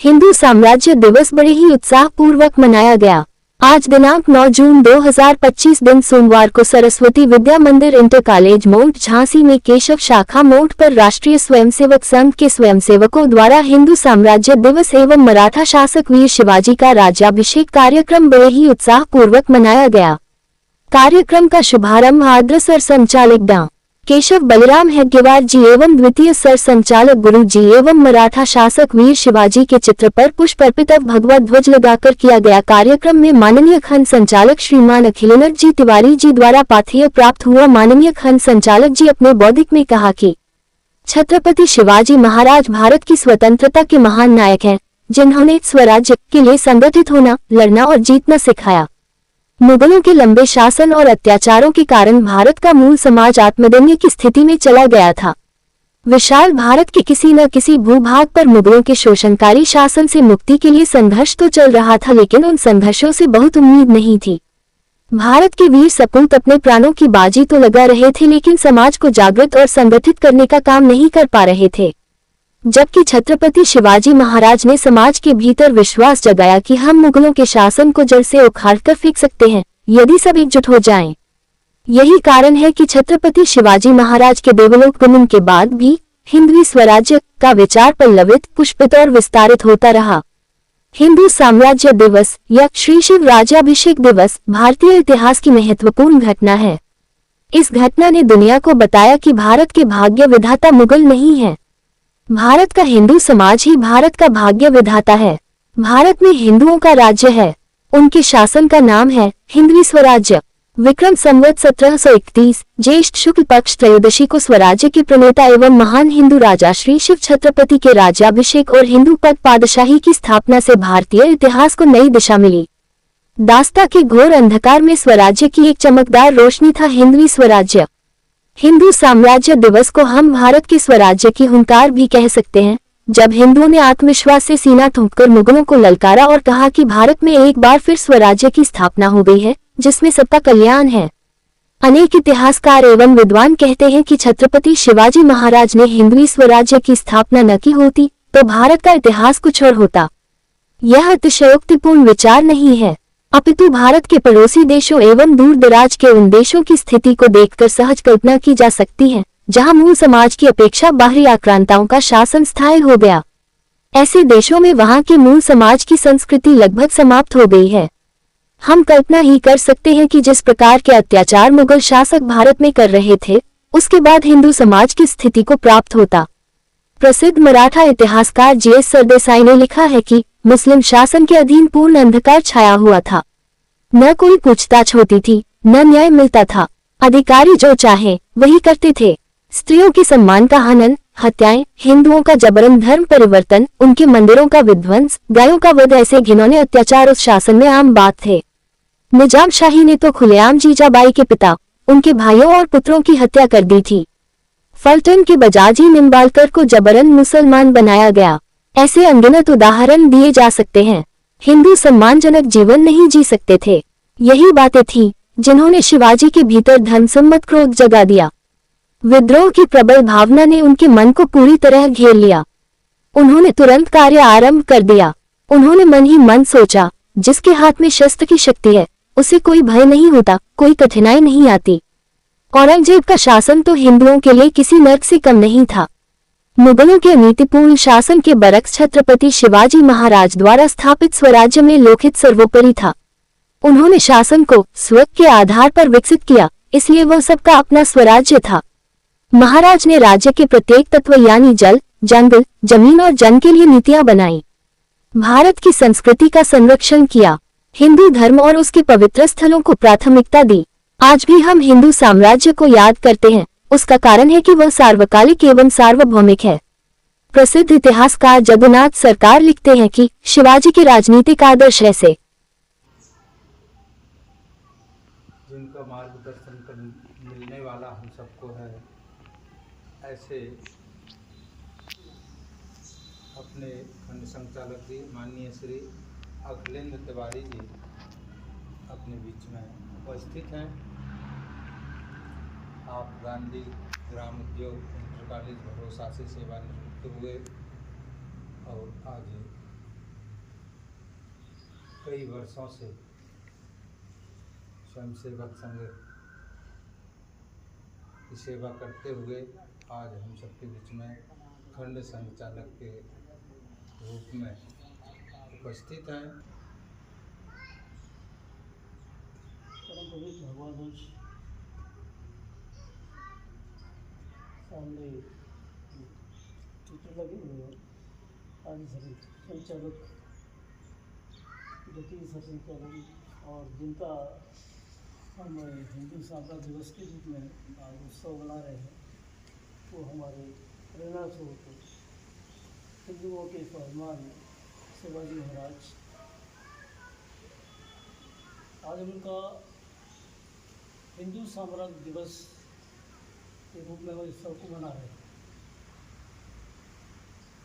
हिंदू साम्राज्य दिवस बड़े ही उत्साहपूर्वक मनाया गया। आज दिनांक 9 जून 2025 दिन सोमवार को सरस्वती विद्या मंदिर इंटर कॉलेज मोट झांसी में केशव शाखा मोड़ पर राष्ट्रीय स्वयंसेवक संघ के स्वयंसेवकों द्वारा हिंदू साम्राज्य दिवस एवं मराठा शासक वीर शिवाजी का राज्याभिषेक कार्यक्रम बड़े ही उत्साहपूर्वक मनाया गया। कार्यक्रम का शुभारंभ आद्र सर संचालक डॉ. केशव बलराम हेग्गेवार जी एवं द्वितीय सर संचालक गुरु जी एवं मराठा शासक वीर शिवाजी के चित्र पर पुष्प अर्पित भगवा ध्वज लगाकर किया गया। कार्यक्रम में माननीय खंड संचालक श्रीमान अखिलेंद्र जी तिवारी जी द्वारा पाथेय प्राप्त हुआ। माननीय खंड संचालक जी अपने बौद्धिक में कहा कि छत्रपति शिवाजी महाराज भारत की स्वतंत्रता के महान नायक हैं, जिन्होंने स्वराज्य के लिए संगठित होना, लड़ना और जीतना सिखाया। मुगलों के लंबे शासन और अत्याचारों के कारण भारत का मूल समाज आत्मदन्य की स्थिति में चला गया था। विशाल भारत के किसी न किसी भूभाग पर मुगलों के शोषणकारी शासन से मुक्ति के लिए संघर्ष तो चल रहा था, लेकिन उन संघर्षों से बहुत उम्मीद नहीं थी। भारत के वीर सपूत अपने प्राणों की बाजी तो लगा रहे थे, लेकिन समाज को जागृत और संगठित करने का काम नहीं कर पा रहे थे। जबकि छत्रपति शिवाजी महाराज ने समाज के भीतर विश्वास जगाया कि हम मुगलों के शासन को जड़ से उखाड़कर फेंक सकते हैं, यदि सब एकजुट हो जाएं। यही कारण है कि छत्रपति शिवाजी महाराज के देवलोक गमन के बाद भी हिंदवी स्वराज्य का विचार पल्लवित, पुष्पित और विस्तारित होता रहा। हिंदू साम्राज्य दिवस या श्री शिव राज्याभिषेक दिवस भारतीय इतिहास की महत्वपूर्ण घटना है। इस घटना ने दुनिया को बताया कि भारत के भाग्य विधाता मुगल नहीं है, भारत का हिंदू समाज ही भारत का भाग्य विधाता है। भारत में हिंदुओं का राज्य है, उनके शासन का नाम है हिंदवी स्वराज्य। विक्रम संवत 1731 ज्येष्ठ शुक्ल पक्ष त्रयोदशी को स्वराज्य के प्रणेता एवं महान हिंदू राजा श्री शिव छत्रपति के राज्याभिषेक और हिंदू पद पादशाही की स्थापना से भारतीय इतिहास को नई दिशा मिली। दास्ता के घोर अंधकार में स्वराज्य की एक चमकदार रोशनी था हिंदवी स्वराज्य। हिंदू साम्राज्य दिवस को हम भारत के स्वराज्य की हुंकार भी कह सकते हैं। जब हिंदुओं ने आत्मविश्वास से सीना ठोंककर मुगलों को ललकारा और कहा कि भारत में एक बार फिर स्वराज्य की स्थापना हो गई है, जिसमें सबका कल्याण है। अनेक इतिहासकार एवं विद्वान कहते हैं कि छत्रपति शिवाजी महाराज ने हिंदवी स्वराज्य की स्थापना न की होती तो भारत का इतिहास कुछ और होता। यह अतिशयोक्तिपूर्ण विचार नहीं है, अपितु भारत के पड़ोसी देशों एवं दूर दराज के उन देशों की स्थिति को देखकर सहज कल्पना की जा सकती है, जहां मूल समाज की अपेक्षा बाहरी आक्रांताओं का शासन स्थायी हो गया। ऐसे देशों में वहां के मूल समाज की संस्कृति लगभग समाप्त हो गई है। हम कल्पना ही कर सकते हैं कि जिस प्रकार के अत्याचार मुगल शासक भारत में कर रहे थे, उसके बाद हिंदू समाज की स्थिति को प्राप्त होता। प्रसिद्ध मराठा इतिहासकार G.S. सरदेसाई ने लिखा है कि मुस्लिम शासन के अधीन पूर्ण अंधकार छाया हुआ था। न कोई पूछताछ होती थी, न न्याय मिलता था। अधिकारी जो चाहे वही करते थे। स्त्रियों के सम्मान का हनन, हत्याएं, हिंदुओं का जबरन धर्म परिवर्तन, उनके मंदिरों का विध्वंस, गायों का वध, ऐसे घिनौने अत्याचार उस शासन में आम बात थे। निजाम शाही ने तो खुलेआम जीजाबाई के पिता, उनके भाइयों और पुत्रों की हत्या कर दी थी। फलटन के बजाजी निम्बालकर को जबरन मुसलमान बनाया गया। ऐसे अनगिनत उदाहरण दिए जा सकते हैं। हिंदू सम्मानजनक जीवन नहीं जी सकते थे। यही बातें थीं जिन्होंने शिवाजी के भीतर धर्मसम्मत क्रोध जगा दिया। विद्रोह की प्रबल भावना ने उनके मन को पूरी तरह घेर लिया। उन्होंने तुरंत कार्य आरंभ कर दिया। उन्होंने मन ही मन सोचा, जिसके हाथ में शस्त्र की शक्ति है उसे कोई भय नहीं होता, कोई कठिनाई नहीं आती। औरंगजेब का शासन तो हिंदुओं के लिए किसी नर्क से कम नहीं था। मुगलों के अनीतिपूर्ण शासन के बरक्स छत्रपति शिवाजी महाराज द्वारा स्थापित स्वराज्य में लोकहित सर्वोपरि था। उन्होंने शासन को स्वक के आधार पर विकसित किया, इसलिए वह सबका अपना स्वराज्य था। महाराज ने राज्य के प्रत्येक तत्व यानी जल, जंगल, जमीन और जन के लिए नीतियां बनाई। भारत की संस्कृति का संरक्षण किया। हिंदू धर्म और उसके पवित्र स्थलों को प्राथमिकता दी। आज भी हम हिंदू साम्राज्य को याद करते हैं। उसका कारण है कि वह सार्वकालिक एवं सार्वभौमिक है। प्रसिद्ध इतिहासकार जगन्नाथ सरकार लिखते हैं कि शिवाजी के राजनीतिक आदर्श ऐसे जिनका मार्गदर्शन मिलने वाला हम सबको है, ऐसे अपने खंड संचालक जी माननीय श्री अखिलेंद्र तिवारी जी अपने बीच में उपस्थित हैं। आप गांधी ग्राम उद्योग इंटर कॉलेज भरोसा से सेवानिवृत्त हुए और आज कई वर्षों से स्वयंसेवक संघ की सेवा करते हुए आज हम सबके बीच में खंड संचालक के रूप में उपस्थित हैं। परम पवित्र भगवान सामने चित्र लगे हुए हैं। आज संचालक द्वितीय संचालक और जिनका हम हिंदू साम्राज्य दिवस के रूप में आज उत्सव मना रहे हैं, वो हमारे प्रेरणा स्रोत हिंदुओं के स्वाभिमान शिवाजी महाराज। आज हम उनका हिंदू साम्राज्य दिवस के रूप में इस उत्सव को मना रहे हैं।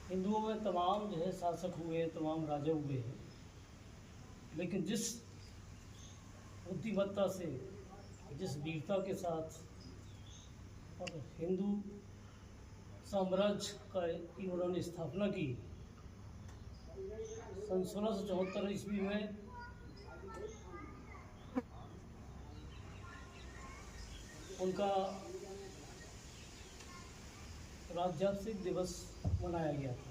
हिंदुओं में तमाम जो है शासक हुए, तमाम राजा हुए हैं, लेकिन जिस बुद्धिमत्ता से, जिस वीरता के साथ और हिंदू साम्राज्य का इन्होंने स्थापना की, सन 1674 ईस्वी में उनका राज्याभिषेक दिवस मनाया गया था।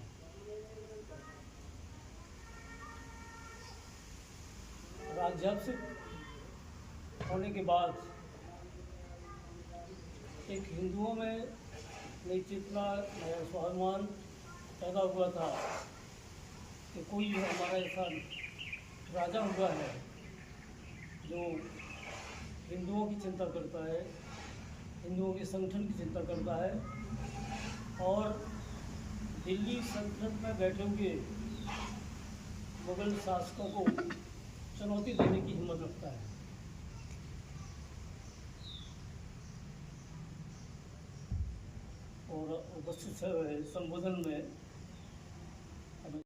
राज्याभिषेक होने के बाद एक हिंदुओं में नई चेतना, नया स्वाभिमान पैदा हुआ था कि कोई हमारा ऐसा राजा हुआ है जो हिंदुओं की चिंता करता है, हिंदुओं के संगठन की चिंता करता है और दिल्ली सल्तनत में बैठे हुए मुगल शासकों को चुनौती देने की हिम्मत रखता है। और उपस्थित संबोधन में